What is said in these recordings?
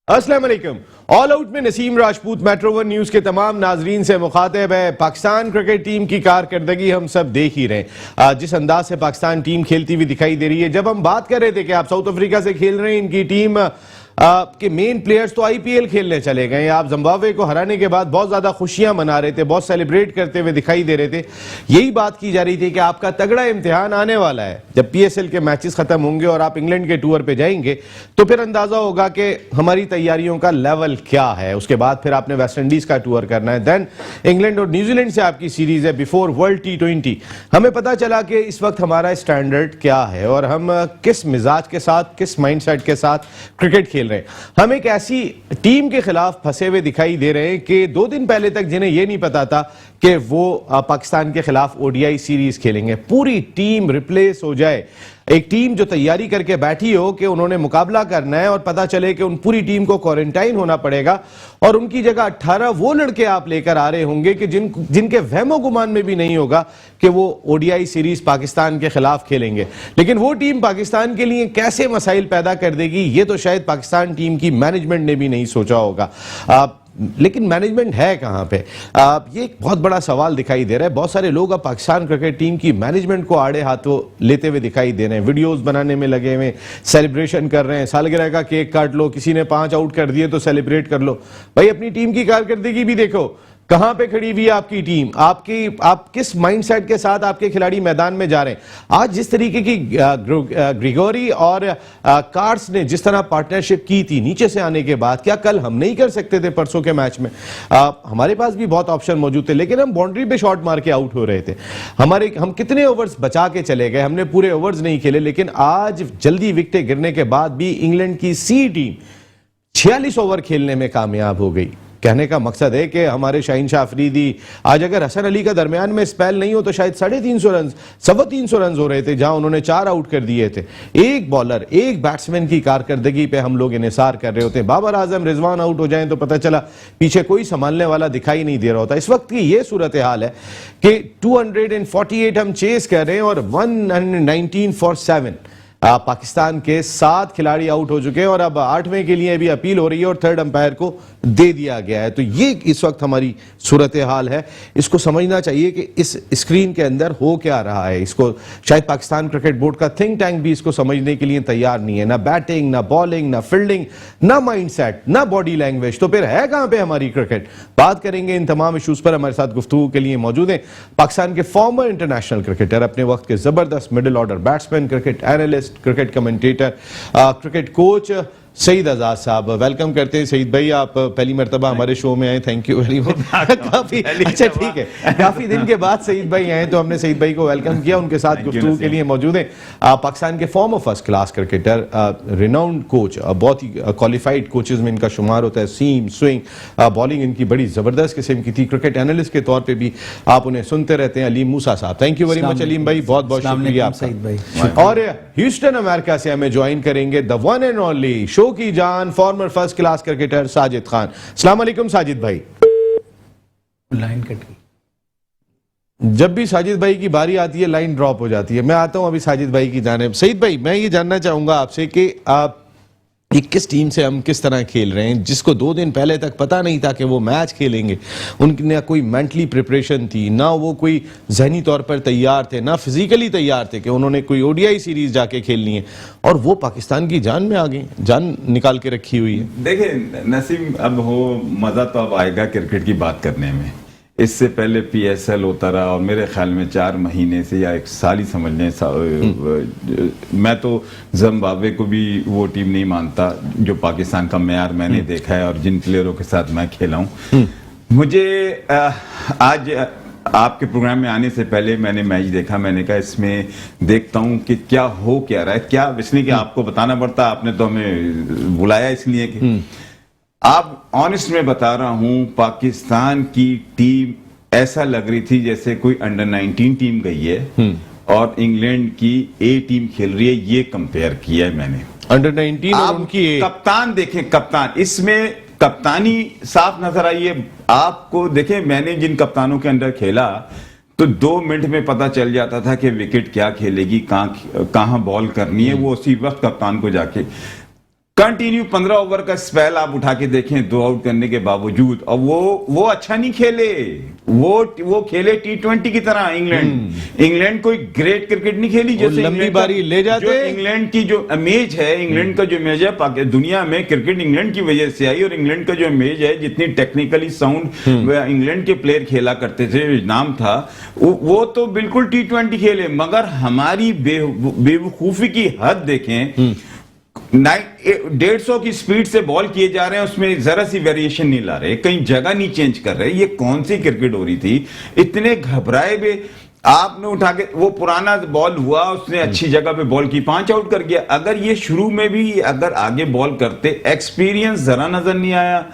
अस्सलाम वालेकुम। All out में Naseem Rajput metro one news के तमाम नाजरीन से मुखातिब है। पाकिस्तान क्रिकेट टीम की कारकर्दगी हम सब देख ही रहे, जिस अंदाज से पाकिस्तान टीम खेलती हुई दिखाई दे रही है। जब हम बात कर रहे थे कि आप साउथ अफ्रीका से खेल रहे हैं, इनकी टीम के मेन प्लेयर्स तो आईपीएल खेलने चले गए। आप जिम्बाब्वे को हराने के बाद बहुत ज्यादा खुशियां मना रहे थे, बहुत सेलिब्रेट करते हुए दिखाई दे रहे थे। यही बात की जा रही थी कि आपका तगड़ा इम्तिहान आने वाला है। जब पीएसएल के मैचेस खत्म होंगे और आप इंग्लैंड के टूर पे जाएंगे तो फिर अंदाजा होगा कि हमारी तैयारियों का लेवल क्या है। उसके बाद फिर आपने वेस्ट इंडीज का टूर करना है, देन इंग्लैंड और न्यूजीलैंड से आपकी सीरीज है बिफोर वर्ल्ड T20। हमें पता चला कि इस वक्त हमारा स्टैंडर्ड क्या है और हम किस मिजाज के साथ, किस माइंडसेट के साथ क्रिकेट खेल रहे हैं। हम एक ऐसी टीम के खिलाफ फंसे हुए दिखाई दे रहे हैं कि 2 दिन पहले तक जिन्हें यह नहीं पता था कि वो पाकिस्तान के खिलाफ ओडीआई सीरीज खेलेंगे, पूरी टीम रिप्लेस हो जाए। एक टीम जो तैयारी करके बैठी हो कि उन्होंने मुकाबला करना है और पता चले कि उन पूरी टीम को क्वारंटाइन होना पड़ेगा और उनकी जगह 18 वो लड़के आप लेकर आ रहे होंगे कि जिनके वहमो गुमान में भी नहीं होगा कि वो ओडीआई सीरीज पाकिस्तान के खिलाफ खेलेंगे। लेकिन वो टीम पाकिस्तान के लिए कैसे मसाइल पैदा कर देगी, ये तो शायद पाकिस्तान टीम की मैनेजमेंट ने भी नहीं सोचा होगा। लेकिन मैनेजमेंट है कहां पे, ये एक बहुत बड़ा सवाल दिखाई दे रहा है। बहुत सारे लोग अब पाकिस्तान क्रिकेट टीम की मैनेजमेंट को आड़े हाथों लेते हुए दिखाई दे रहे हैं, वीडियोस बनाने में लगे हुए, सेलिब्रेशन कर रहे हैं। सालगिरह का केक काट लो, किसी ने 5 आउट कर दिए तो सेलिब्रेट कर लो। भाई अपनी टीम की कारकर्दगी भी देखो, कहां पे खड़ी हुई है आपकी टीम, आप किस माइंडसेट के साथ आपके खिलाड़ी मैदान में जा रहे हैं। आज जिस तरीके की ग्रिगोरी और कार्ड्स ने जिस तरह पार्टनरशिप की थी नीचे से आने के बाद, क्या कल हम नहीं कर सकते थे परसों के मैच में? हमारे पास भी बहुत ऑप्शन मौजूद थे, लेकिन हम बाउंड्री पे शॉट मार के आउट हो रहे थे। हम कितने ओवर्स बचा के चले गए, हमने पूरे ओवर्स नहीं खेले। लेकिन आज जल्दी विकेटें गिरने के बाद भी इंग्लैंड की सी टीम 46 ओवर खेलने में कामयाब हो गई। कहने का मकसद है कि हमारे शाहीन शाह अफरीदी, आज अगर हसन अली का दरमियान में स्पेल नहीं हो तो शायद 350 रन, 325 रन हो रहे थे, जहां उन्होंने 4 आउट कर दिए थे। एक बॉलर, एक बैट्समैन की कारकर्दगी पे हम लोग इन्हिसार कर रहे होते हैं। बाबर आजम, रिजवान आउट हो जाएं तो पता चला पीछे कोई संभालने वाला दिखाई नहीं दे रहा होता। इस वक्त की ये सूरत हाल है कि 248 हम चेस कर रहे हैं और 119 फॉर 7 पाकिस्तान के 7 खिलाड़ी आउट हो चुके हैं और अब 8वें के लिए भी अपील हो रही है और 3rd अंपायर को दे दिया गया है। तो ये इस वक्त हमारी सूरत हाल है। इसको समझना चाहिए कि इस स्क्रीन के अंदर हो क्या रहा है। इसको शायद पाकिस्तान क्रिकेट बोर्ड का थिंक टैंक भी इसको समझने के लिए तैयार नहीं है। ना बैटिंग, ना बॉलिंग, ना फील्डिंग, ना माइंडसेट, ना बॉडी लैंग्वेज। तो फिर है कहां पे हमारी क्रिकेट? बात करेंगे इन तमाम इशूज पर। हमारे साथ गुफ्तगू के लिए मौजूद हैं पाकिस्तान के फॉर्मर इंटरनेशनल क्रिकेटर, अपने वक्त के जबरदस्त middle order batsman, cricket analyst, cricket commentator, cricket coach Saeed Azad sahab. Welcome करते हैं सईद भाई, आप पहली मरतबा हमारे शो में आए, थैंक यू वेरी मच। काफी अच्छा, ठीक है, काफी दिन के बाद सईद भाई आए तो हमने सईद भाई को वेलकम किया। उनके साथ गुफ्तगू के लिए मौजूद है पाकिस्तान के farmer first class cricketer, renowned coach, बहुत ही क्वालिफाइड कोचेज में इनका शुमार होता है। सीम, स्विंग, बॉलिंग इनकी बड़ी जबरदस्त किस्म की थी। क्रिकेट एनालिस्ट के तौर पर भी आप उन्हें सुनते रहते हैं, अलीम मूसा साहब। Thank you very much Aleem भाई, बहुत बहुत शुक्रिया आपका। और ह्यूस्टन अमेरिका से हमें ज्वाइन करेंगे द वन एंड ओनली की जान, farmer first class cricketer Sajid Khan. अस्सलाम वालेकुम साजिद भाई। लाइन कट गई। जब भी साजिद भाई की बारी आती है लाइन ड्रॉप हो जाती है। मैं आता हूं अभी साजिद भाई की जानिब। सईद भाई, मैं ये जानना चाहूंगा आपसे कि आप किस टीम से हम किस तरह खेल रहे हैं, जिसको 2 दिन पहले तक पता नहीं था कि वो मैच खेलेंगे। उनकी ना कोई मेंटली प्रिपरेशन थी, ना वो कोई जहनी तौर पर तैयार थे, ना फिजिकली तैयार थे कि उन्होंने कोई ओडीआई सीरीज जाके खेलनी है, और वो पाकिस्तान की जान में आ गई, जान निकाल के रखी हुई है। देखिए नसीम, अब हो मजा तो अब आएगा क्रिकेट की बात करने में। इससे पहले पीएसएल होता रहा और मेरे ख्याल में 4 महीने से या 1 साल ही समझ लें। मैं तो जिम्बाब्वे को भी वो टीम नहीं मानता जो पाकिस्तान का मेयार मैंने देखा है और जिन प्लेयरों के साथ मैं खेला हूँ। मुझे आज आपके प्रोग्राम में आने से पहले मैंने मैच देखा। मैंने कहा इसमें देखता हूँ कि क्या हो क्या रहा है, क्या इसलिए कि आपको बताना पड़ता, आपने तो हमें बुलाया इसलिए कि आप ऑनेस्ट में बता रहा हूं, पाकिस्तान की टीम ऐसा लग रही थी जैसे कोई अंडर 19 टीम गई है और इंग्लैंड की ए टीम खेल रही है। ये कंपेयर किया है मैंने, अंडर 19 और उनकी कप्तान देखें, कप्तान इसमें कप्तानी साफ नजर आई है आपको। देखें, मैंने जिन कप्तानों के अंदर खेला तो 2 मिनट में पता चल जाता था कि विकेट क्या खेलेगी, कहां बॉल करनी है। वो उसी वक्त कप्तान को जाके कंटिन्यू 15 ओवर का स्पेल आप उठा के देखें 2 आउट करने के बावजूद, और वो अच्छा नहीं खेले, वो खेले T20 की तरह। इंग्लैंड कोई ग्रेट क्रिकेट नहीं खेली, जैसे लंबी बारी ले जाते। इंग्लैंड की जो इमेज है, इंग्लैंड का जो इमेज है दुनिया में, क्रिकेट इंग्लैंड की वजह से आई, और इंग्लैंड का जो इमेज है, जितनी टेक्निकली साउंड इंग्लैंड के प्लेयर खेला करते थे, नाम था, वो तो बिल्कुल T20 खेले। मगर हमारी बेवकूफी की हद देखें, 150 की स्पीड से बॉल किए जा रहे हैं, उसमें जरा सी वेरिएशन नहीं ला रहे, कहीं जगह नहीं चेंज कर रहे। ये कौन सी क्रिकेट हो रही थी? इतने घबराए हुए आपने उठा के, वो पुराना बॉल हुआ, उसने अच्छी जगह पे बॉल की, 5 आउट कर गया। अगर ये शुरू में भी अगर आगे बॉल करते, एक्सपीरियंस जरा नजर नहीं आया।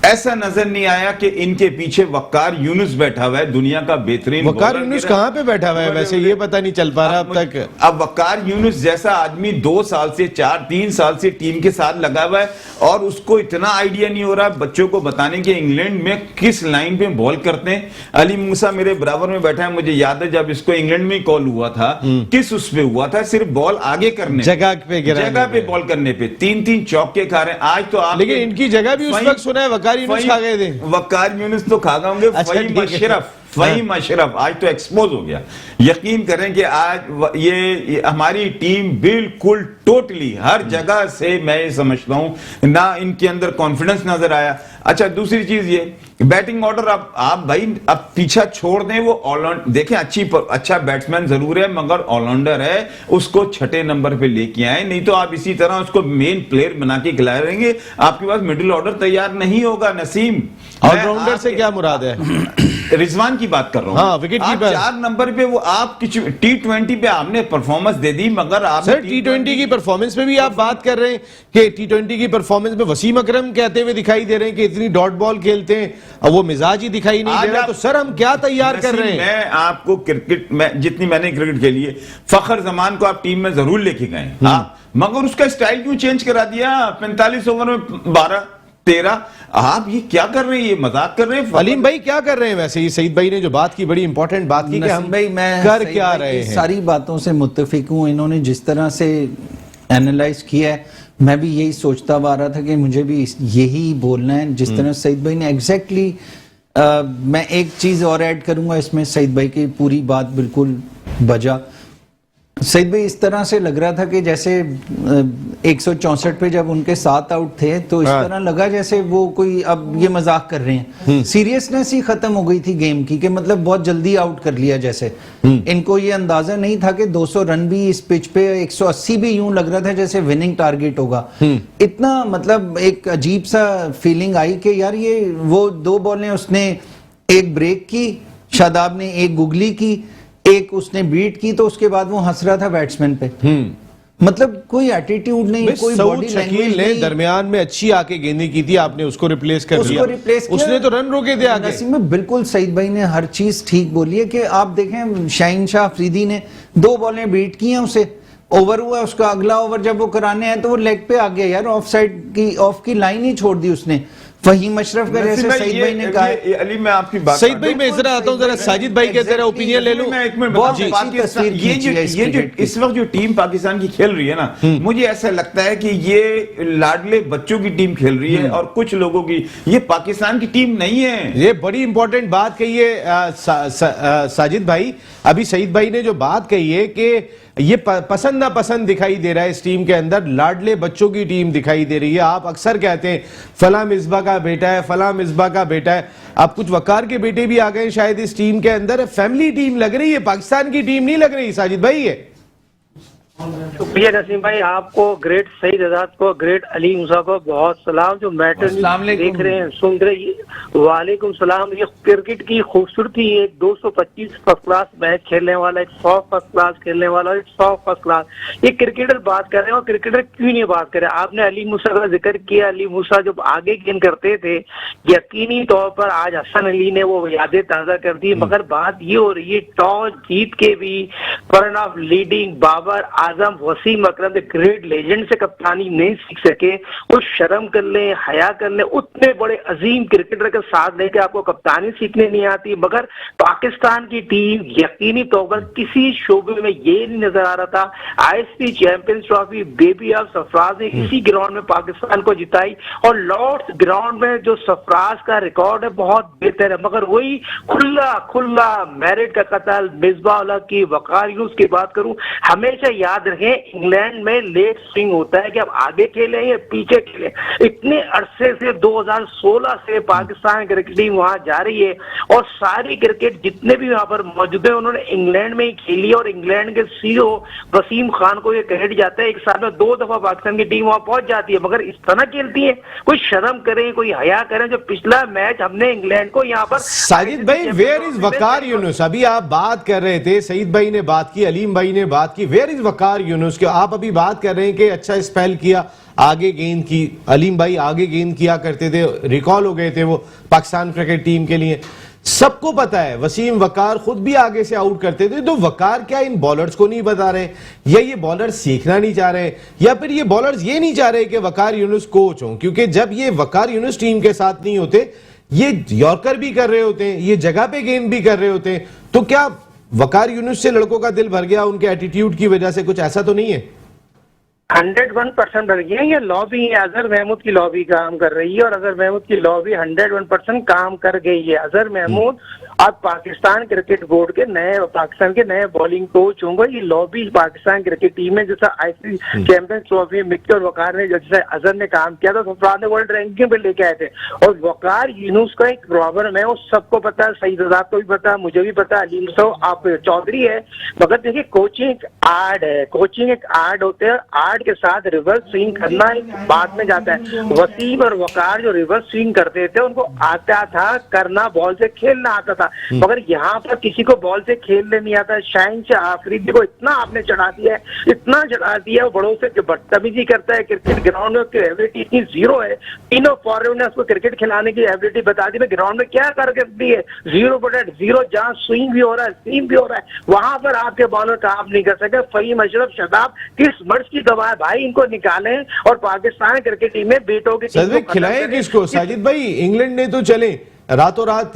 ऐसा नजर नहीं आया कि इनके पीछे वक्कार यूनुस बैठा हुआ है, दुनिया का बेहतरीन। वक्कार यूनुस कहां पे बैठा हुआ है वैसे, ये पता नहीं चल पा रहा अब तक। अब वक्कार यूनुस जैसा आदमी 2 साल से 3 साल से टीम के साथ लगा हुआ है, और उसको इतना आइडिया नहीं हो रहा बच्चों को बताने के इंग्लैंड में किस लाइन पे बॉल करते हैं। अली मूसा मेरे बराबर में बैठा है, मुझे याद है जब इसको इंग्लैंड में कॉल हुआ था, किस उस पे हुआ था? सिर्फ बॉल आगे करने, जगह पे बॉल करने पे 3-3 चौके खा रहे हैं। आज तो आप, लेकिन इनकी जगह भी उस वक्त सुना है वक्कार यूनुस खा गए थे। वक्कार यूनुस तो खा गए होंगे। फहीम अशरफ आज तो एक्सपोज हो गया। यकीन करें कि आज ये हमारी टीम बिल्कुल टोटली हर जगह से, मैं ये समझता हूं ना, इनके अंदर कॉन्फिडेंस नजर आया। अच्छा, दूसरी चीज ये बैटिंग ऑर्डर, आप भाई अब पीछा छोड़ दें, वो ऑलराउंड देखें, अच्छा बैट्समैन जरूर है, मगर ऑलराउंडर है, उसको 6 नंबर पे लेके आए, नहीं तो आप इसी तरह उसको मेन प्लेयर बना के खिला रहेंगे, आपके पास मिडिल ऑर्डर तैयार नहीं होगा। नसीम, ऑलराउंडर से क्या मुराद है? रिजवान की बात कर रहा हूं। हाँ, विकेट कीपर 4 नंबर पे वो आप T20 पे आपने परफॉर्मेंस दे दी, मगर आप सर T20 की परफॉर्मेंस में भी आप बात कर रहे हैं कि T20 की परफॉर्मेंस में वसीम अकरम कहते हुए दिखाई दे रहे हैं कि इतनी डॉट बॉल खेलते हैं, अब वो मिजाज ही दिखाई नहीं दे रहा। तो सर हम क्या तैयार कर रहे हैं? मैं आपको क्रिकेट में, जितनी मैंने क्रिकेट खेली है, फखर जमान को आप टीम में जरूर लेके गए, मगर उसका स्टाइल क्यों चेंज करा दिया? 45 ओवर में 12-13, आप ये क्या कर रहे हैं? ये मजाक कर रहे हैं? अलीम भाई क्या कर रहे हैं वैसे? ये सईद भाई ने जो बात की, बड़ी इंपॉर्टेंट बात की कि हम भाई, मैं कर क्या रहे हैं। सारी बातों से मुत्तफिक हूं। इन्होंने जिस तरह से एनालाइज किया है, मैं भी यही सोचता आ रहा था कि मुझे भी यही बोलना है जिस तरह सईद भाई ने एग्जैक्टली। मैं एक चीज और ऐड करूंगा इसमें, सईद भाई की पूरी बात बिल्कुल बजा। सईद भाई, इस तरह से लग रहा था कि जैसे 164 पे जब उनके 7 आउट थे, तो इस तरह लगा जैसे वो कोई अब ये मजाक कर रहे हैं। सीरियसनेस ही खत्म हो गई थी गेम की, कि मतलब बहुत जल्दी आउट कर लिया जैसे। इनको ये अंदाजा नहीं था कि 200 रन भी इस पिच पे, 180 भी यूं लग रहा था जैसे विनिंग टारगेट होगा। इतना मतलब एक अजीब सा फीलिंग आई कि यार ये वो 2 बॉलें उसने, एक ब्रेक की शादाब ने, एक गुगली की, एक उसने बीट की, तो उसके बाद वो हंस रहा था बैट्समैन पे। मतलब कोई एटीट्यूड नहीं, कोई बॉडी लैंग्वेज नहीं। दरमियान में अच्छी आके गेंदें की थी, आपने उसको रिप्लेस कर दिया। उसने तो रन रोके थे आगे। नसीम में बिल्कुल सईद भाई ने हर चीज ठीक बोली है कि आप देखें, शाहीन शाह अफरीदी ने 2 बॉलें बीट की हैं उसे, ओवर हुआ उसका, अगला ओवर जब वो कराने हैं तो वो लेग पे आ गया यार, ऑफ साइड की, ऑफ की लाइन ही छोड़ दी उसने। फहीम अशरफ का जैसे सईद भाई ने कहा। अली मैं आपकी बात, सईद भाई मैं जरा आता हूं, जरा साजिद भाई के जरा ओपिनियन ले लूं। मैं एक मिनट, ये जो इस वक्त जो टीम पाकिस्तान की खेल रही है ना, मुझे ऐसा लगता है कि ये लाडले बच्चों की टीम खेल रही है, और कुछ लोगों की, ये पाकिस्तान की टीम नहीं है। ये बड़ी इंपॉर्टेंट बात कही है साजिद भाई। अभी सईद भाई ने जो बात कही है कि ये पसंद ना पसंद दिखाई दे रहा है इस टीम के अंदर, लाडले बच्चों की टीम दिखाई दे रही है। आप अक्सर कहते हैं फला मिसबा का बेटा है, फला मिसबा का बेटा है। अब कुछ वकार के बेटे भी आ गए शायद इस टीम के अंदर। फैमिली टीम लग रही है, पाकिस्तान की टीम नहीं लग रही। साजिद भाई है, शुक्रिया नसीम भाई, आपको, ग्रेट सईद आजाद को, ग्रेट अली मूसा को बहुत सलाम, जो मैटर देख रहे हैं, सुन रहे हैं। वालेकुम सलाम। ये क्रिकेट की खूबसूरती, एक 225 फर्स्ट क्लास मैच खेलने वाला, एक 100 फर्स्ट क्लास खेलने वाला, एक 100 फर्स्ट क्लास, ये क्रिकेटर बात कर रहे हैं। और क्रिकेटर क्यों नहीं बात कर रहे? आपने अली मूसा का जिक्र किया। अली मूसा जब आगे गेंद करते थे, यकीनी तौर पर आज हसन अली ने वो यादें ताजा कर दी। मगर बात ये हो रही है, टॉस जीत के भी, run of leading Babar Azam Wasim Akram the great legend से कप्तानी नहीं सीख सके, कुछ शर्म कर ले, हया कर ले। उतने बड़े अजीम क्रिकेटर के साथ लेके आपको कप्तानी सीखने नहीं आती। मगर पाकिस्तान की टीम यकीनी तौर पर किसी शोबे में ये नहीं नजर आ रहा था। ISP champions trophy baby of Sarfaraz ने इसी ग्राउंड में पाकिस्तान को जिताई, और लॉर्ड्स ग्राउंड में जो सरफराज का रिकॉर्ड है बहुत बेहतर है। मगर वही खुला खुला मेरिट का कत्ल, मिसबाह की, वकार यूनुस की बात करूं, हमेशा याद रखें इंग्लैंड में लेट स्विंग होता है कि अब आगे खेले या पीछे खेले। इतने अरसे से 2016 से पाकिस्तान क्रिकेट टीम वहां जा रही है, और सारी क्रिकेट जितने भी वहां पर मौजूद है उन्होंने इंग्लैंड में ही खेली, और इंग्लैंड के सीईओ वसीम खान को ये क्रेडिट जाता है, एक साल में 2 दफा पाकिस्तान की टीम वहां पहुंच जाती है। मगर इस तरह खेलती है, कोई शर्म करें, कोई हया करें। जो पिछला मैच हमने इंग्लैंड को यहाँ पर, साजिद भाई, वेयर इज वकार यूनुस? अभी आप बात कर रहे थे, सईद भाई ने बात की, अलीम भाई ने बात की, वेयर इज वकार यूनुस? कि आप अभी बात कर रहे हैं कि अच्छा स्पेल किया, आगे गेंद की, अलीम भाई आगे गेंद किया करते थे, रिकॉल हो गए थे वो पाकिस्तान क्रिकेट टीम के लिए। सबको पता है वसीम वकार खुद भी आगे से आउट करते थे। तो वकार क्या इन बॉलर्स को नहीं बता रहे, या ये बॉलर्स सीखना नहीं चाह रहे, या फिर ये बॉलर्स ये नहीं चाह रहे कि वकार यूनुस कोच हो? क्योंकि जब ये वकार यूनुस टीम के साथ नहीं होते, ये यॉर्कर भी कर रहे होते हैं, ये जगह पे गेंद भी कर रहे होते हैं, तो क्या वकार यूनुस से लड़कों का दिल भर गया उनके एटीट्यूड की वजह से? कुछ ऐसा तो नहीं है? 101% भर गया। ये लॉबी है, अजहर महमूद की लॉबी काम कर रही है, और अजहर महमूद की लॉबी 101% काम कर गई है। अजहर महमूद अब पाकिस्तान क्रिकेट बोर्ड के नए, पाकिस्तान के नए बॉलिंग कोच होंगे। ये लॉबी पाकिस्तान क्रिकेट टीम में, जैसा आईसीसी चैंपियंस ट्रॉफी मिक्की और वकार ने, जैसे अजहर ने काम किया था, सरफराज ने वर्ल्ड रैंकिंग पे लेके आए थे। और वकार यूनुस का एक प्रॉब्लम है, वो सबको पता है, सईद आजाद को भी पता है, मुझे भी पता है, अलीम साहब आप चौधरी है। मगर देखिए, कोचिंग एक आर्ट है, कोचिंग एक आर्ट होते हैं, आर्ट के साथ रिवर्स स्विंग करना एक बाद में जाता है। वसीम और वकार जो रिवर्स स्विंग करते थे, उनको आता था करना, बॉल से खेलना आता था। मगर यहाँ पर किसी को बॉल से खेलने नहीं आता। शाहीन शाह आफरीदी को इतना आपने चढ़ा दिया है, इतना चढ़ा दिया है, बड़ों से बदतमीजी करता है क्रिकेट ग्राउंड में, उसकी एबिलिटी इतनी जीरो है। तीनों फॉरवर्ड ने उसको क्रिकेट खिलाने की एबिलिटी बता दी, मैं ग्राउंड में क्या करती है, 0/0, जहाँ स्विंग भी हो रहा है, सीम भी हो रहा है, वहां पर आपके बॉलर काम नहीं कर सके। फहीम अशरफ, शदाब किस मर्ज की दवा है भाई, इनको निकालें और पाकिस्तान क्रिकेट टीम में बेटों की खिलाएं किसको? साजिद भाई, इंग्लैंड ने तो चले रातों रात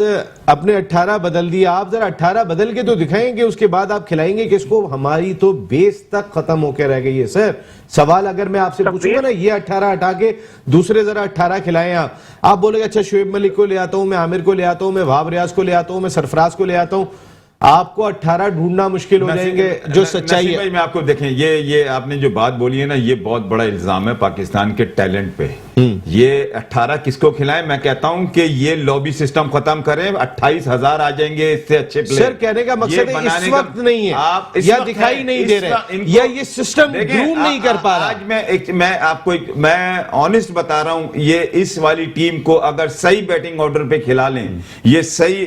अपने 18 बदल दिया, आप जरा 18 बदल के तो दिखाएंगे, उसके बाद आप खिलाएंगे किसको? हमारी तो बेस तक खत्म होकर रह गई है सर। सवाल अगर मैं आपसे पूछूंगा ना, ये 18 हटा के दूसरे जरा 18 खिलाएं आप बोलेंगे अच्छा शुएब मलिक को ले आता हूं, मैं आमिर को ले आता हूं, मैं वहाब रियाज को ले आता हूं, मैं सरफराज को ले आता हूं, आपको 18 ढूंढना मुश्किल हो जाएंगे। जो सच्चाई है भाई, मैं आपको देखें, ये आपने जो बात बोली है ना, ये बहुत बड़ा इल्जाम है पाकिस्तान के टैलेंट पे। ये 18 किसको खिलाएं? मैं कहता हूं कि ये लॉबी सिस्टम खत्म करें, 28,000 आ जाएंगे इससे अच्छे प्लेयर। सर, कहने का मकसद है इस वक्त नहीं है, आप या दिखाई नहीं दे रहे, या ये सिस्टम ग्रूम नहीं कर पा रहा। आज मैं आपको मैं ऑनेस्ट बता रहा हूं, ये इस वाली टीम को अगर सही बैटिंग ऑर्डर पे खिला लें, ये सही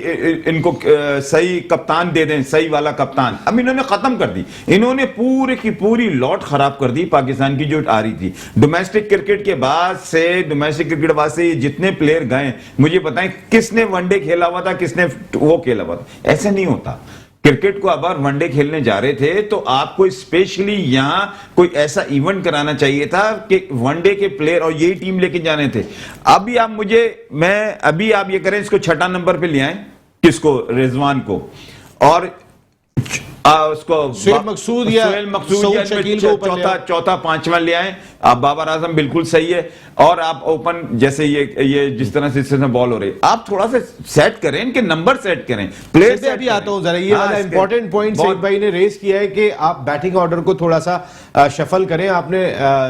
इनको सही कप्तान दे दें, सही वाला कप्तान। अब इन्होंने खत्म कर दी, इन्होंने पूरी की पूरी लॉट खराब कर दी पाकिस्तान की जो आ रही थी। डोमेस्टिक क्रिकेट के बाद से, डोमेस्टिक क्रिकेट वास्ते जितने प्लेयर गए, मुझे बताएं किसने वनडे खेला हुआ था, किसने वो खेला हुआ था? ऐसा नहीं होता। क्रिकेट को अगर वनडे खेलने जा रहे थे तो आपको स्पेशली यहां कोई ऐसा इवेंट कराना चाहिए था कि वनडे के प्लेयर और यही टीम लेके जाने थे। अभी आप ये करें, इसको 6 नंबर पे ले आए, किसको? रिजवान को, और उसको सुहेल मकसूद या सऊद शकील को चौथा 5वां ले आए। आप बाबर आजम बिल्कुल सही है, और आप ओपन जैसे ये जिस तरह से बॉल हो रही है, आप थोड़ा सा सेट करें, इनके नंबर सेट करें, प्लेयर से अभी आता हूं जरा। ये वाला इंपॉर्टेंट पॉइंट सईद भाई ने रेज किया है कि आप बैटिंग ऑर्डर को थोड़ा सा शफल करें। आपने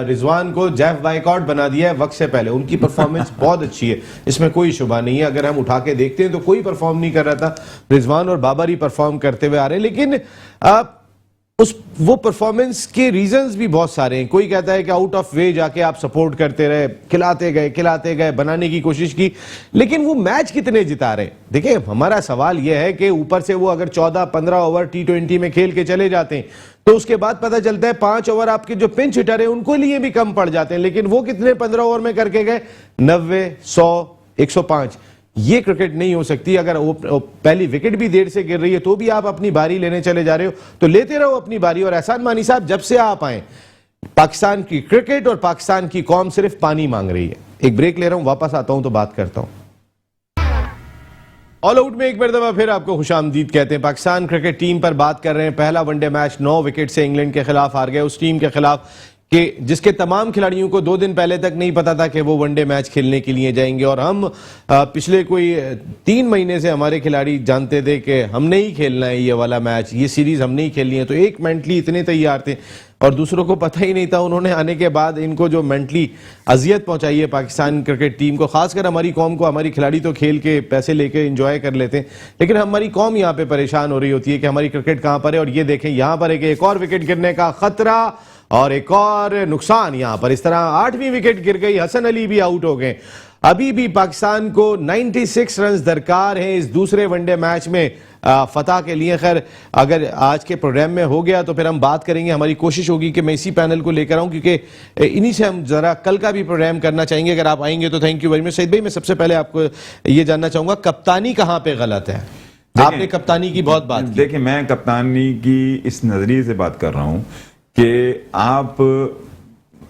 रिजवान को जेफ बाइकआउट बना दिया है वक्त से पहले, उनकी परफॉर्मेंस बहुत अच्छी है, इसमें कोई शुबा नहीं है। अगर हम उठा के देखते हैं तो कोई परफॉर्म नहीं कर रहा था, रिजवान और बाबर ही परफॉर्म करते हुए आ रहे हैं। लेकिन वो परफॉर्मेंस के रीजंस भी बहुत सारे हैं। कोई कहता है कि आउट ऑफ वे जाके आप सपोर्ट करते रहे, खिलाते गए, बनाने की कोशिश की, लेकिन वो मैच कितने जिता रहे? देखिए, हमारा सवाल यह है कि ऊपर से वो अगर 14-15 ओवर T20 में खेल के चले जाते हैं तो उसके बाद पता चलता है 5 ओवर आपके जो पिंच हिटर है उनको लिए भी कम पड़ जाते हैं। लेकिन वो कितने 15 ओवर में करके गए? 90, 100, 105। ये क्रिकेट नहीं हो सकती। अगर पहली विकेट भी देर से गिर रही है तो भी आप अपनी बारी लेने चले जा रहे हो, तो लेते रहो अपनी बारी। और एहसान मानी साहब, जब से आप आए पाकिस्तान की क्रिकेट और पाकिस्तान की कौम सिर्फ पानी मांग रही है। एक ब्रेक ले रहा हूं, वापस आता हूं तो बात करता हूं। ऑल आउट में एक बार दफा फिर आपको खुशामदीद कहते हैं। पाकिस्तान क्रिकेट टीम पर बात कर रहे हैं। पहला वनडे मैच 9 विकेट से इंग्लैंड के खिलाफ हार गए, उस टीम के खिलाफ कि जिसके तमाम खिलाड़ियों को 2 दिन पहले तक नहीं पता था कि वो वनडे मैच खेलने के लिए जाएंगे। और हम पिछले कोई 3 महीने से हमारे खिलाड़ी जानते थे कि हमने ही खेलना है ये वाला मैच, ये सीरीज हमने ही खेलनी है। तो एक मेंटली इतने तैयार थे और दूसरों को पता ही नहीं था। उन्होंने आने के बाद इनको जो मेंटली अजियत पहुंचाई है पाकिस्तान क्रिकेट टीम को, खासकर हमारी कौम को। हमारी खिलाड़ी तो खेल के पैसे लेके एंजॉय कर लेते हैं, लेकिन हमारी कौम यहाँ पे परेशान हो रही होती है कि हमारी क्रिकेट कहाँ पर है। और ये देखें, यहाँ पर एक और विकेट गिरने का खतरा और एक और नुकसान। यहां पर इस तरह 8वीं विकेट गिर गई, हसन अली भी आउट हो गए। अभी भी पाकिस्तान को 96 रन दरकार हैं इस दूसरे वनडे मैच में फतह के लिए। खैर, अगर आज के प्रोग्राम में हो गया तो फिर हम बात करेंगे। हमारी कोशिश होगी कि मैं इसी पैनल को लेकर आऊं, क्योंकि इन्हीं से हम जरा कल का भी प्रोग्राम करना चाहेंगे। अगर आप आएंगे तो thank you very much. Saeed भाई, मैं सबसे पहले आपको ये जानना चाहूंगा, कप्तानी कहां पे गलत है? आपने कप्तानी की बहुत बात की। देखिए, मैं कप्तानी की इस नजरिए से बात कर रहा हूं कि आप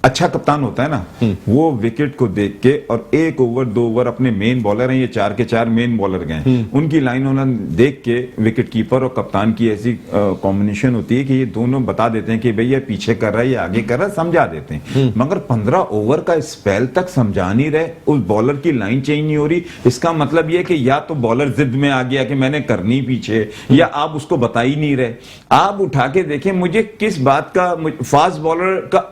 अच्छा कप्तान होता है ना, वो विकेट को देख के और 1 ओवर 2 ओवर अपने मेन बॉलर हैं, ये 4 के 4 मेन बॉलर गए, उनकी लाइन उन्होंने देख के विकेट कीपर और कप्तान की ऐसी कॉम्बिनेशन होती है कि ये दोनों बता देते हैं कि भैया पीछे कर रहा है या आगे कर रहा है, समझा देते हैं। मगर 15 ओवर का स्पेल तक समझा नहीं रहे, उस बॉलर की लाइन चेंज नहीं हो रही। इसका मतलब यह कि या तो बॉलर जिद में आ गया कि मैंने करनी पीछे, या आप उसको बता ही नहीं रहे। आप उठा के देखें, मुझे किस बात का फास्ट बॉलर का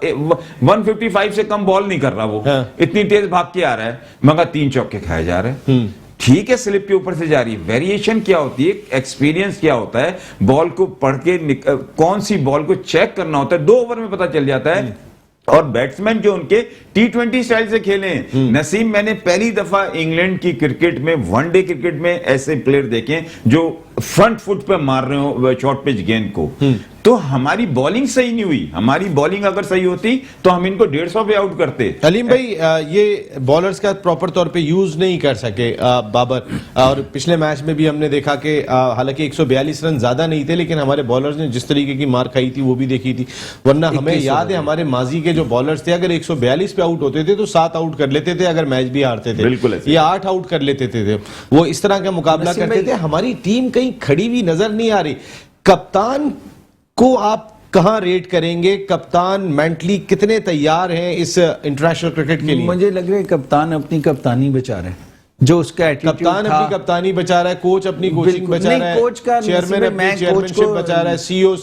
155 से कम बॉल नहीं कर रहा वो, इतनी तेज भाग के आ रहा है, मगर 3 चौके खाए जा रहे हैं। ठीक है, स्लिप के ऊपर से जा रही है। वेरिएशन क्या होती है, एक्सपीरियंस क्या होता है, बॉल को पढ़ के कौन सी बॉल को चेक करना होता है, 2 ओवर में पता चल जाता है। और बैट्समैन जो उनके T20 स्टाइल से खेले हैं। नसीम, मैंने पहली दफा इंग्लैंड की क्रिकेट में, वनडे क्रिकेट में ऐसे प्लेयर देखे जो फ्रंट फुट पे मार रहे हो शॉर्ट पिच गेंद को। तो हमारी बॉलिंग सही नहीं हुई। हमारी बॉलिंग अगर सही होती तो हम इनको 150 पे आउट करते। अलीम भाई, ये बॉलर्स का प्रॉपर तौर पे यूज नहीं कर सके बाबर। और पिछले मैच में भी हमने देखा कि हालांकि 142 रन ज्यादा नहीं थे, लेकिन हमारे बॉलर्स ने जिस तरीके की मार खाई थी वो भी देखी थी। वरना हमें याद है हमारे माजी के जो बॉलर्स थे, अगर 142 पे आउट होते थे तो 7 आउट कर लेते थे अगर मैच भी हारते थे। बिल्कुल, ये 8 आउट कर लेते थे। वो इस तरह का मुकाबला करते थे। हमारी टीम कहीं खड़ी हुई नजर नहीं आ रही। कप्तान को आप कहां रेट करेंगे? कप्तान मेंटली कितने तैयार हैं इस इंटरनेशनल क्रिकेट के लिए? मुझे लग रहा है कप्तान अपनी कप्तानी बचा रहे हैं, जो उसका एटीट्यूड कप्तान था। अपनी कप्तानी बचा रहा है, कोच अपनी कोचिंग बचा रहा है, कोच का चेयरमैन अपनी चेयरमैनशिप बचा रहा है, सीईओ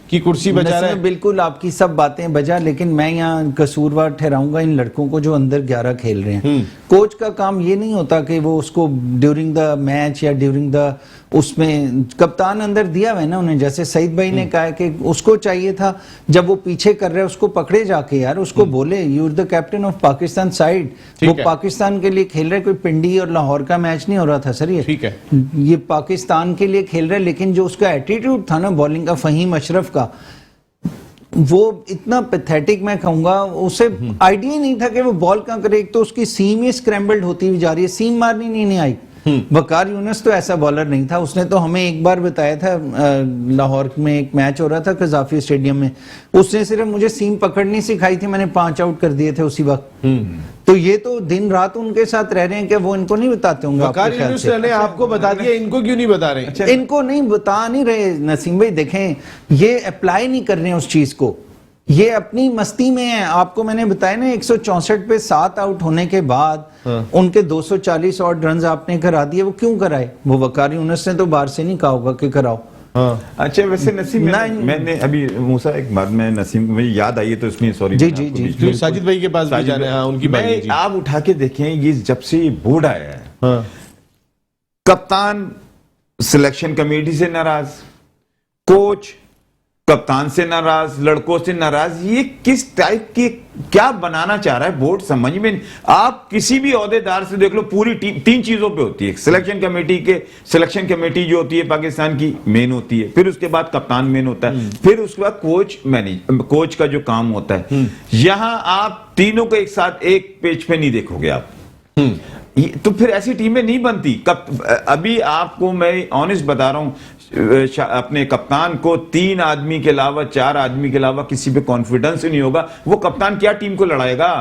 की कुर्सी बचा रहा है। बिल्कुल आपकी सब बातें बजा, लेकिन मैं यहाँ कसूरवार ठहराऊंगा इन लड़कों को जो अंदर 11 खेल रहे हैं। कोच का काम ये नहीं होता कि वो उसको ड्यूरिंग द मैच या ड्यूरिंग द उसमें, कप्तान अंदर दिया हुआ है ना उन्हें। जैसे सईद भाई ने कहा कि उसको चाहिए था जब वो पीछे कर रहे हैं उसको पकड़े जाके, यार उसको बोले you are the captain of Pakistan side. वो पाकिस्तान के लिए खेल रहे, कोई पिंडी और लाहौर का मैच नहीं हो रहा था सर। ये ठीक है, ये पाकिस्तान के लिए खेल रहे, लेकिन जो उसका एटीट्यूड था ना बॉलिंग का, फहीम अशरफ का, वो इतना पैथेटिक मैं कहूंगा। उसे आइडिया ही नहीं था कि वो बॉल कहां करे। एक तो उसकी सीम ही स्क्रैम्बल्ड होती हुई जा रही है, सीम मारनी नहीं आई। वकार यूनुस तो ऐसा बॉलर नहीं था। उसने तो हमें एक बार बताया था, लाहौर में एक मैच हो रहा था कजाफी स्टेडियम में, उसने सिर्फ मुझे सीम पकड़नी सिखाई थी, मैंने 5 आउट कर दिए थे उसी वक्त। तो ये तो दिन रात उनके साथ रह रहे हैं कि वो इनको नहीं बताते होंगे? वकार यूनुस ने आपको बता दिया, इनको क्यों नहीं बता रहे? अच्छा, इनको नहीं बता नहीं रहे नसीम भाई। देखें, ये अप्लाई नहीं कर रहे हैं उस चीज को, ये अपनी मस्ती में है। आपको मैंने बताया ना 164 पे 7 आउट होने के बाद उनके 240 और रन आपने करा दिए। वो क्यों कराए? वो वकार यूनुस ने तो बाहर से नहीं कहा होगा कि कराओ। अच्छा, वैसे नसीम, मैंने अभी मूसा एक बार में नसीम मुझे याद आई है तो इसलिए सॉरी। जी जी जी, साजिद भाई के पास भी जाना है। उनकी बात आप उठा के देखें, ये जब से ये बोर्ड आया है, कप्तान सिलेक्शन कमेटी से नाराज, कोच कप्तान से नाराज, लड़कों से नाराज। ये किस टाइप की क्या बनाना चाह रहा है बोर्ड, समझ में। आप किसी भी ओहदेदार से देख लो, पूरी टीम 3 चीजों पे होती है। सिलेक्शन कमेटी जो होती है पाकिस्तान की मेन होती है, फिर उसके बाद कप्तान मेन होता है, फिर उसके बाद कोच का जो काम होता है। यहां आप तीनों को एक साथ एक पेज पे नहीं देखोगे आप। तो फिर ऐसी टीमें नहीं बनती। अभी आपको मैं ऑनेस्ट बता रहा हूं, अपने कप्तान को 3 आदमी के अलावा 4 आदमी के अलावा किसी पे कॉन्फिडेंस ही नहीं होगा, वो कप्तान क्या टीम को लड़ाएगा?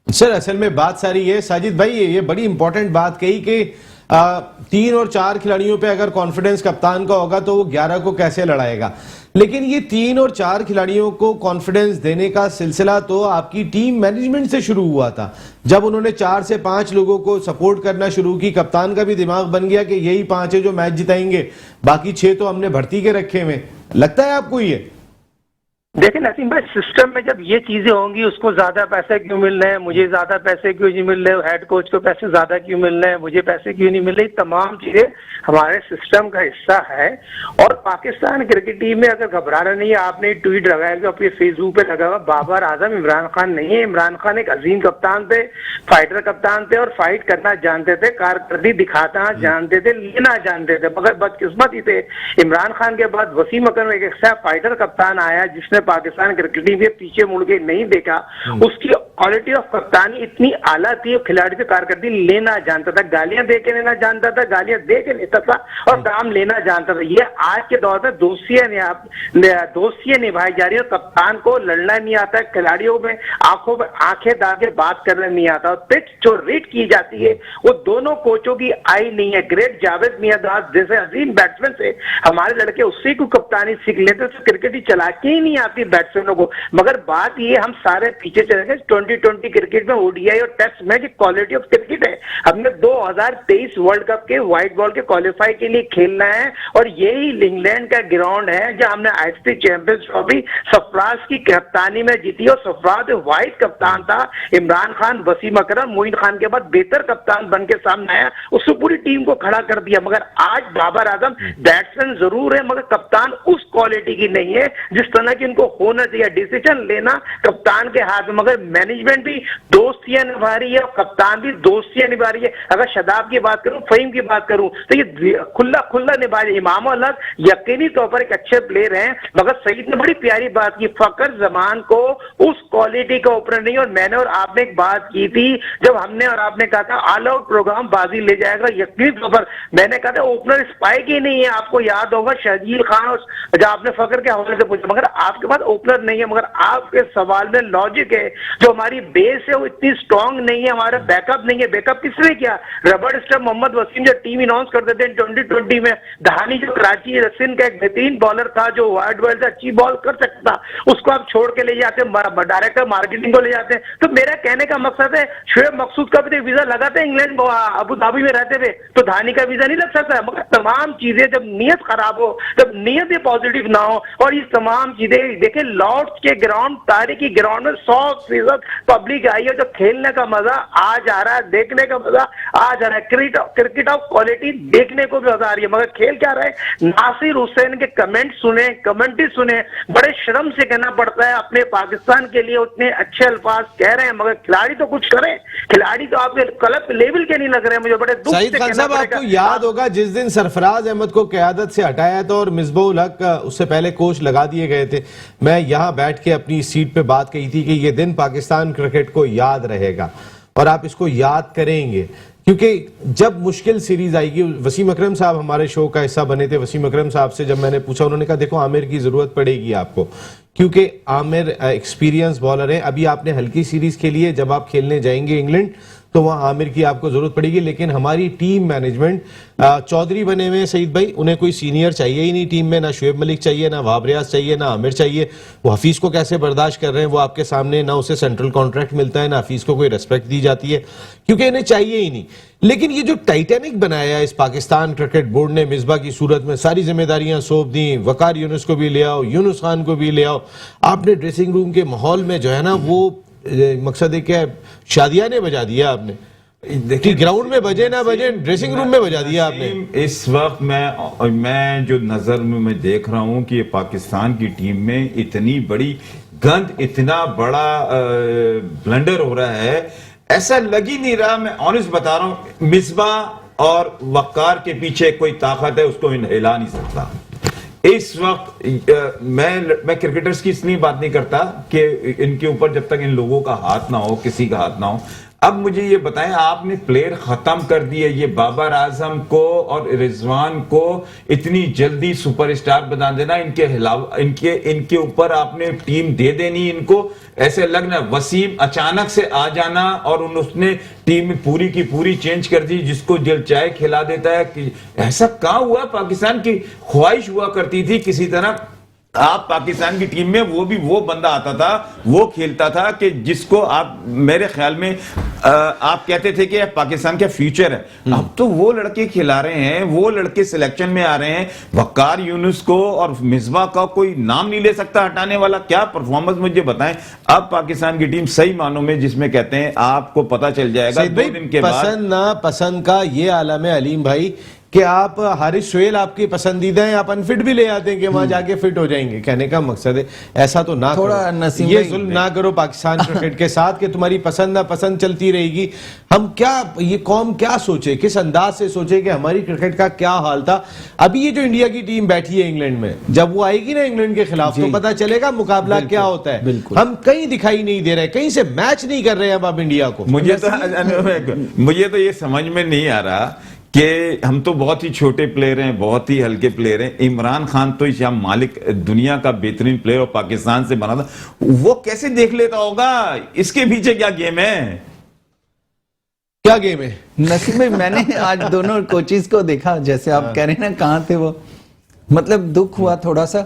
सर असल में बात सारी है साजिद भाई, ये बड़ी इंपॉर्टेंट बात कही कि 3 और 4 खिलाड़ियों पे अगर कॉन्फिडेंस कप्तान का होगा तो वो 11 को कैसे लड़ाएगा। लेकिन ये 3 और 4 खिलाड़ियों को कॉन्फिडेंस देने का सिलसिला तो आपकी टीम मैनेजमेंट से शुरू हुआ था, जब उन्होंने 4 से 5 लोगों को सपोर्ट करना शुरू की। कप्तान का भी दिमाग बन गया कि यही 5 है जो मैच जिताएंगे, बाकी 6 तो हमने भर्ती के रखे हुए। लगता है आपको ये? देखिए नसीम भाई, सिस्टम में जब ये चीजें होंगी, उसको ज्यादा पैसे क्यों मिल रहे हैं, मुझे ज्यादा पैसे क्यों नहीं मिल रहे, हेड कोच को पैसे ज्यादा क्यों मिल रहे हैं, मुझे पैसे क्यों नहीं मिल रहे, तमाम चीजें हमारे सिस्टम का हिस्सा है। और पाकिस्तान क्रिकेट टीम में अगर घबराना नहीं है, आपने ट्वीट लगाया जो अपने फेसबुक पे लगा हुआ, बाबर आजम इमरान खान नहीं है। इमरान खान एक अजीम कप्तान थे, फाइटर कप्तान थे और फाइट करना जानते थे, कारकर्दगी दिखाना जानते थे, लेना जानते थे, मगर बदकिस्मत ही थे। इमरान खान के बाद वसीम अकरम एक ऐसा फाइटर कप्तान आया जिसने पाकिस्तान क्रिकेट टीम के पीछे मुड़ के नहीं देखा। उसकी क्वालिटी ऑफ कप्तानी इतनी आला थी, खिलाड़ी से कारकर्दगी लेना जानता था, गालियां दे के लेना जानता था, गालियां दे के लेता था और काम लेना जानता था। ये आज के दौर में दोस्तियां निभाई जा रही है। कप्तान को लड़ना नहीं आता, खिलाड़ियों में आंखों में आंखें डाल के बात करना नहीं आता। और पिच जो रीड की जाती है वो दोनों कोचों की आई नहीं है। ग्रेट जावेद मियांदाद जैसे अजीम बैट्समैन से हमारे लड़के उससे को कप्तानी सीख लेते तो क्रिकेट ही चला के ही नहीं आती बैट्समैनों को। मगर बात ये, हम सारे पीछे चले गए 2020 क्रिकेट में, ओडीआई और test match quality of cricket है। हमने 2023 वर्ल्ड कप के व्हाइट बॉल के क्वालिफाई के लिए खेलना है और यही इंग्लैंड का ग्राउंड है जहां हमने आईसीसी चैंपियंस ट्रॉफी सरफराज की कप्तानी में जीती और सरफराज व्हाइट कप्तान था। इमरान खान, वसीम अकरम, मोइन खान के बाद बेहतर कप्तान बन के सामने आया, उसने पूरी टीम को खड़ा कर दिया। मगर आज बाबर आजम बैट्समैन जरूर है मगर कप्तान उस क्वालिटी की नहीं है जिस तरह की उनको होना चाहिए। डिसीजन लेना कप्तान के हाथ में, मगर मैनेजमेंट भी दोस्तियां निभा रही है और कप्तान भी दोस्तियां निभा रही है। अगर शदाब की बात करूं, फहीम की बात करूं तो ये खुला निभा रही है। इमाम अलग यकीनी तौर पर एक अच्छे प्लेयर हैं, मगर सईद ने बड़ी प्यारी बात की, फकर जमान को उस क्वालिटी का ओपनर नहीं। और मैंने और आपने एक बात की थी जब हमने और आपने कहा था ऑल आउट प्रोग्राम बाजी ले जाएगा, यकीनी तौर पर मैंने कहा था ओपनर स्पाइक ही नहीं है। आपको याद होगा शजील खान और जब आपने फकर के हवाले से पूछा, मगर आपके पास ओपनर नहीं है। मगर आपके सवाल में लॉजिक है, जो हमारी बेस है वो इतनी स्ट्रांग नहीं है, हमारा बैकअप नहीं है। बैकअप किसने किया? रबड़ स्टंप मोहम्मद वसीम जो टीम अनाउंस करते थे 2020 में, धानी जो कराची रसिन का एक बेहतरीन बॉलर था जो वाइड बॉल से अच्छी बॉल कर सकता था, उसको आप छोड़ के ले जाते हैं, डायरेक्टर मार्केटिंग को ले जाते हैं। तो मेरा कहने का मकसद है, शुएब मकसूद का भी वीजा लगा था, इंग्लैंड अबू धाबी में रहते थे, तो धानी का वीजा नहीं लग सकता। मगर तमाम चीजें जब नीयत खराब हो, जब नीयत पॉजिटिव ना हो, और ये तमाम चीजें देखें, लॉर्ड्स के ग्राउंड, तारीखी ग्राउंड में 100% पब्लिक आई है, जो खेलने का मजा आज आ रहा है, देखने का मजा आज आ रहा है, क्रिकेट ऑफ क्वालिटी देखने को भी मजा आ रही है। मगर खेल क्या रहा है? नासिर हुसैन के कमेंट सुने, कमेंट्री सुने, बड़े शर्म से कहना पड़ता है अपने पाकिस्तान के लिए उतने अच्छे अल्फाज कह रहे हैं, मगर खिलाड़ी तो कुछ करें। खिलाड़ी तो आपके क्लब लेवल के नहीं लग रहे हैं, मुझे बड़े दुख से कहना पड़ेगा। आपको याद होगा जिस दिन सरफराज अहमद को क़यादत से हटाया था और मिसबाहुल हक उससे पहले कोच लगा दिए गए थे, मैं यहां बैठ के अपनी सीट पे बात कही थी कि ये दिन पाकिस्तान क्रिकेट को याद रहेगा और आप इसको याद करेंगे, क्योंकि जब मुश्किल सीरीज आएगी। वसीम अकरम साहब हमारे शो का हिस्सा बने थे। वसीम अकरम साहब से जब मैंने पूछा, उन्होंने कहा देखो आमिर की जरूरत पड़ेगी आपको, क्योंकि आमिर एक्सपीरियंस बॉलर है। अभी आपने हल्की सीरीज के लिए जब आप खेलने जाएंगे इंग्लैंड तो वहां आमिर की आपको जरूरत पड़ेगी। लेकिन हमारी टीम मैनेजमेंट, चौधरी बने हुए सईद भाई, उन्हें कोई सीनियर चाहिए ही नहीं टीम में, ना शुएब मलिक चाहिए, ना वहाब रियाज चाहिए, ना आमिर चाहिए। वो हफीज को कैसे बर्दाश्त कर रहे हैं वो आपके सामने, ना उसे सेंट्रल कॉन्ट्रैक्ट मिलता है, ना हफीज को कोई रेस्पेक्ट दी जाती है, क्योंकि इन्हें चाहिए ही नहीं। लेकिन ये जो टाइटैनिक बनाया इस पाकिस्तान क्रिकेट बोर्ड ने मिसबा की सूरत में, सारी जिम्मेदारियां सौंप दी, वकार यूनुस को भी ले आओ, यूनुस खान को भी ले आओ, आपने ड्रेसिंग रूम के माहौल में जो है ना वो मकसद है क्या, शादियां ने बजा दिया आपने, देखिए ग्राउंड में बजे ना बजे ड्रेसिंग रूम में बजा दिया आपने। इस वक्त मैं जो नजर में मैं देख रहा हूं कि ये पाकिस्तान की टीम में इतनी बड़ी गंद, इतना बड़ा ब्लंडर हो रहा है, ऐसा लग ही नहीं रहा। मैं ऑनेस्ट बता रहा हूं, मिसबा और वकार के पीछे कोई ताकत है, उसको हिला नहीं सकता। इस वक्त मैं क्रिकेटर्स की इसलिए बात नहीं करता कि इनके ऊपर जब तक इन लोगों का हाथ ना हो, किसी का हाथ ना हो, अब मुझे ये बताएं, आपने प्लेयर खत्म कर दिए, ये बाबर आजम को और रिजवान को इतनी जल्दी सुपरस्टार बना देना, इनके ऊपर आपने टीम दे देनी, इनको ऐसे लगना वसीम अचानक से आ जाना और उसने टीम पूरी की पूरी चेंज कर दी, जिसको दिल चाहे खिला देता है। कि ऐसा कहां हुआ? पाकिस्तान की ख्वाहिश हुआ करती थी किसी तरह आप पाकिस्तान की टीम में वो बंदा आता था, वो खेलता था कि जिसको आप, मेरे ख्याल में आप कहते थे कि पाकिस्तान का फ्यूचर है। अब तो वो लड़के खिला रहे हैं, वो लड़के सिलेक्शन में आ रहे हैं। वकार यूनुस को और मिसबा का कोई नाम नहीं ले सकता हटाने वाला। क्या परफॉर्मेंस मुझे बताएं। अब पाकिस्तान की टीम सही मानों में, जिसमें कहते हैं आपको पता चल जाएगा 2 दिन के बाद। पसंद ना पसंद का ये आलम है अलीम भाई कि आप हारिस सोहेल आपकी पसंदीदा है, आप अनफिट भी ले आते हैं कि वहां जाके फिट हो जाएंगे। कहने का मकसद है ऐसा तो ना थोड़ा करो, नसीम ये भाई जुल्म ना करो पाकिस्तान क्रिकेट के साथ कि तुम्हारी पसंद ना पसंद चलती रहेगी। हम क्या, ये कौम क्या सोचे, किस अंदाज से सोचे कि हमारी क्रिकेट का क्या हाल था। अभी ये जो इंडिया की टीम बैठी है इंग्लैंड में, जब वो आएगी ना इंग्लैंड के खिलाफ तो पता चलेगा मुकाबला क्या होता है। हम कहीं दिखाई नहीं दे रहे, कहीं से मैच नहीं कर रहे हैं अब इंडिया को। मुझे तो ये समझ में नहीं आ रहा कि हम तो बहुत ही छोटे प्लेयर हैं, बहुत ही हल्के प्लेयर हैं। इमरान खान तो इशाम मालिक दुनिया का बेहतरीन प्लेयर और पाकिस्तान से बना था, वो कैसे देख लेता होगा? इसके पीछे क्या गेम है? क्या गेम है नसीम भाई? मैंने आज दोनों कोचेस को देखा, जैसे आप कह रहे हैं ना कहां थे वो, मतलब दुख हुआ थोड़ा सा।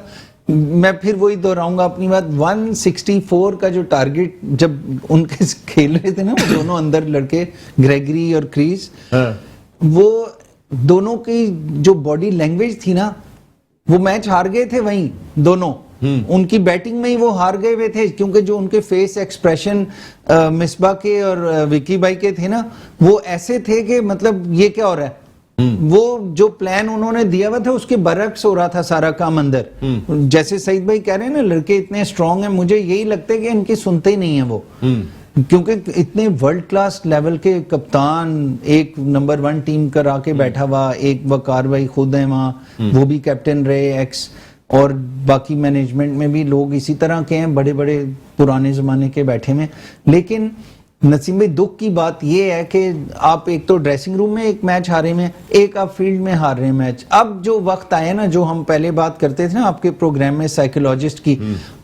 मैं फिर वही दोहराऊंगा अपनी बात, 164 का जो टारगेट जब उनके खेल रहे थे ना वो दोनों अंदर लड़के, ग्रेगरी और क्रीज, वो दोनों की जो बॉडी लैंग्वेज थी ना, वो मैच हार गए थे वहीं दोनों। उनकी बैटिंग में ही वो हार गए हुए थे, क्योंकि जो उनके फेस एक्सप्रेशन मिसबा के और विकी भाई के थे ना, वो ऐसे थे कि मतलब ये क्या हो रहा है। वो जो प्लान उन्होंने दिया हुआ था उसके बरक्स हो रहा था सारा काम अंदर। जैसे सईद भाई कह रहे हैं ना, लड़के इतने स्ट्रांग हैं, मुझे यही लगता है कि इनकी सुनते ही नहीं है वो, क्योंकि इतने वर्ल्ड क्लास लेवल के कप्तान, एक नंबर 1 टीम करा के बैठा हुआ, एक वकार भाई खुद है वहां, वो भी कैप्टन रहे एक्स, और बाकी मैनेजमेंट में भी लोग इसी तरह के हैं, बड़े बड़े पुराने जमाने के बैठे में। लेकिन नसीम भाई दुख की बात यह है कि आप एक तो ड्रेसिंग रूम में एक मैच हारे में, एक आप फील्ड में हार रहे हैं मैच। अब जो वक्त आया ना, जो हम पहले बात करते थे ना आपके प्रोग्राम में साइकोलॉजिस्ट की,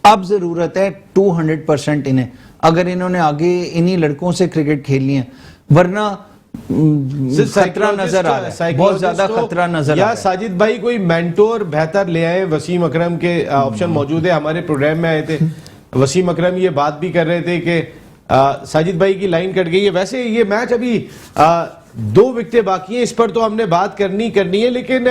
अब जरूरत है 200% इन्हें, अगर इन्होंने आगे इन्हीं लड़कों से क्रिकेट खेलनी है, वरना खतरा नजर आ रहा है, बहुत ज्यादा खतरा नजर आ रहा है। साजिद भाई कोई मेंटोर बेहतर ले आए, वसीम अकरम के ऑप्शन मौजूद है, हमारे प्रोग्राम में आए थे वसीम अकरम, ये बात भी कर रहे थे कि साजिद भाई की लाइन कट गई है। वैसे ये मैच अभी 2 विकेटें बाकी हैं, इस पर तो हमने बात करनी है, लेकिन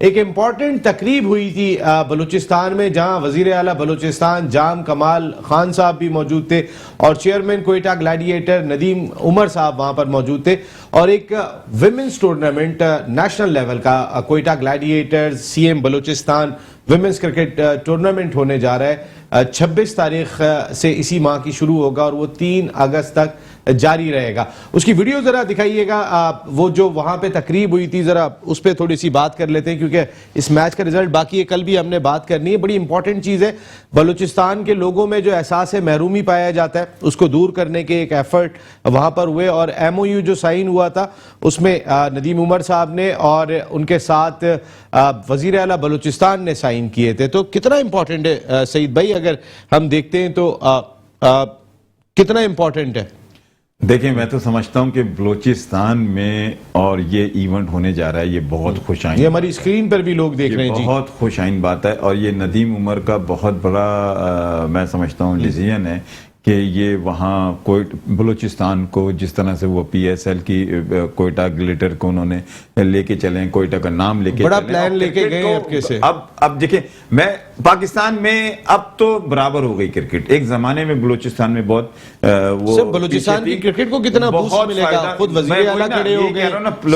एक इम्पॉर्टेंट तकरीब हुई थी बलूचिस्तान में, जहां वजीर आला बलूचिस्तान जाम कमाल खान साहब भी मौजूद थे और चेयरमैन कोयटा ग्लैडिएटर नदीम उमर साहब वहां पर मौजूद थे। और एक विमेंस टूर्नामेंट नेशनल लेवल का Quetta gladiator CM Balochistan women's cricket tournament होने जा रहा है। 26 तारीख से इसी माह की शुरू होगा और वो 3 अगस्त तक जारी रहेगा। उसकी वीडियो जरा दिखाइएगा, वो जो वहां पे तकरीब हुई थी, जरा उस पर थोड़ी सी बात कर लेते हैं, क्योंकि इस मैच का रिजल्ट बाकी है, कल भी हमने बात करनी है। बड़ी इंपॉर्टेंट चीज है, बलूचिस्तान के लोगों में जो एहसास है महरूमी पाया जाता है, उसको दूर करने के एक एफर्ट वहां पर हुए। और MOU जो साइन हुआ था उसमें नदीम उमर साहब ने और उनके साथ वजीर आला बलूचिस्तान ने साइन किए थे। तो कितना इंपॉर्टेंट है सईद भाई, अगर हम देखते हैं तो कितना इंपॉर्टेंट है? देखिए, मैं तो समझता हूं कि बलूचिस्तान में और ये इवेंट होने जा रहा है, ये बहुत खुशाइन, ये हमारी स्क्रीन पर भी लोग देख रहे हैं जी, बहुत खुशाइन बात है। और ये नदीम उमर का बहुत बड़ा मैं समझता हूं डिसीजन है कि ये वहाँ बलूचिस्तान को जिस तरह से वो PSL की कोयटा ग्लिटर को उन्होंने लेके चले, कोयटा का नाम लेके बड़ा प्लान लेके गए आपके से। अब देखिए, मैं पाकिस्तान में अब तो बराबर हो गई क्रिकेट। एक जमाने में बलूचिस्तान में बहुत वो बलूचिस्तान की क्रिकेट को कितना बूस्ट मिलेगा, खुद वज़ीर आला खड़े हो गए,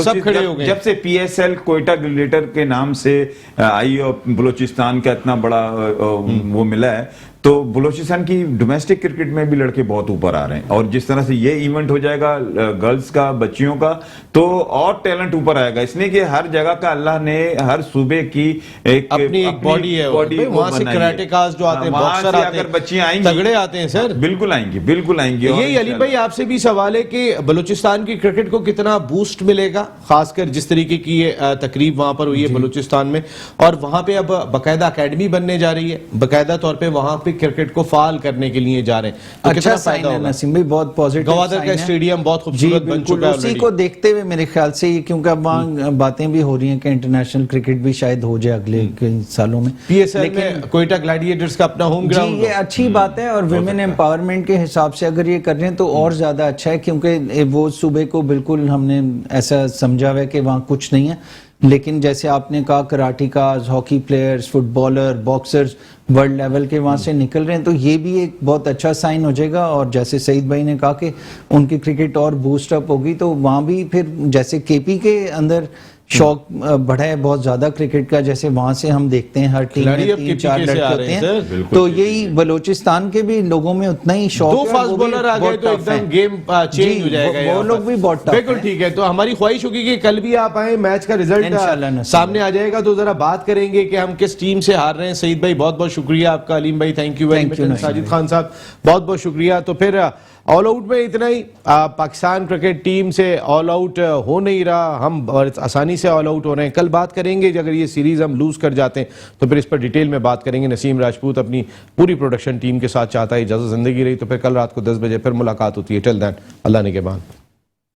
सब खड़े हो गए। जब से PSL कोयटा ग्लिटर के नाम से आई और बलूचिस्तान का इतना बड़ा वो मिला है, तो बलूचिस्तान की डोमेस्टिक क्रिकेट में भी लड़के बहुत ऊपर आ रहे हैं, और जिस तरह से ये इवेंट हो जाएगा गर्ल्स का, बच्चियों का, तो और टैलेंट ऊपर आएगा। इसलिए कि हर जगह का अल्लाह ने हर सूबे की अपनी एक बॉडी है, वहां से कराटेकाज जो आते हैं, बॉक्सर आते हैं, बच्चियां आएंगी, तगड़े आते हैं सर। बिल्कुल आएंगी, बिल्कुल आएंगी। यही अली भाई आपसे भी सवाल है कि बलूचिस्तान की क्रिकेट को कितना बूस्ट मिलेगा, खासकर जिस तरीके की ये तकरीब वहां पर हुई है बलूचिस्तान में, और वहां पे अब बकायदा अकेडमी बनने जा रही है, बकायदा तौर पे वहां पे क्रिकेट को फाल करने के लिए जा रहे हैं, तो अच्छा साइन है नसीम भाई, बहुत पॉजिटिव। गवादर का स्टेडियम बहुत खूबसूरत बन चुका है उसी को देखते हुए मेरे ख्याल से, क्योंकि अब वहाँ बातें भी हो रही हैं कि इंटरनेशनल क्रिकेट भी शायद हो जाए अगले कई सालों में। पीएसएल में कोयटा ग्लैडिएटर्स का अपना होम ग्राउंड, ये अच्छी बात है, और विमेन एम्पावरमेंट के हिसाब से अगर ये कर रहे हैं तो और ज्यादा अच्छा है, क्योंकि वो सूबे को बिल्कुल हमने ऐसा समझा हुआ है कि वहाँ कुछ नहीं है, लेकिन जैसे आपने कहा karatekas, hockey players, footballer, boxers world level के वहाँ से निकल रहे हैं, तो ये भी एक बहुत अच्छा साइन हो जाएगा। और जैसे सईद भाई ने कहा कि उनकी क्रिकेट और बूस्ट अप होगी, तो वहाँ भी फिर जैसे केपी के अंदर शौक बढ़ा है बहुत ज्यादा क्रिकेट का, जैसे वहां से हम देखते हैं हर टीम में 3-4 लड़के होते हैं, तो यही बलूचिस्तान के भी लोगों में उतना ही शौक है। 2 फास्ट बॉलर आ गए तो एकदम गेम चेंज हो जाएगा, वो लोग भी बहुत टफ बिल्कुल ठीक है। तो हमारी ख्वाहिश होगी कि कल भी आप आए, मैच का रिजल्ट सामने आ जाएगा तो जरा बात करेंगे कि हम किस टीम से हार रहे हैं। सईद भाई बहुत बहुत शुक्रिया आपका, अलीम भाई thank you very much, Sajid Khan साहब बहुत बहुत शुक्रिया। तो फिर ऑल आउट में इतना ही, पाकिस्तान क्रिकेट टीम से ऑल आउट हो नहीं रहा, हम आसानी से ऑल आउट हो रहे हैं। कल बात करेंगे अगर ये सीरीज हम लूज कर जाते हैं तो फिर इस पर डिटेल में बात करेंगे। नसीम राजपूत अपनी पूरी प्रोडक्शन टीम के साथ चाहता है इजाजत जिंदगी रही, तो फिर कल रात को 10 बजे फिर मुलाकात होती है। टिल दैन अल्लाह निगहबान।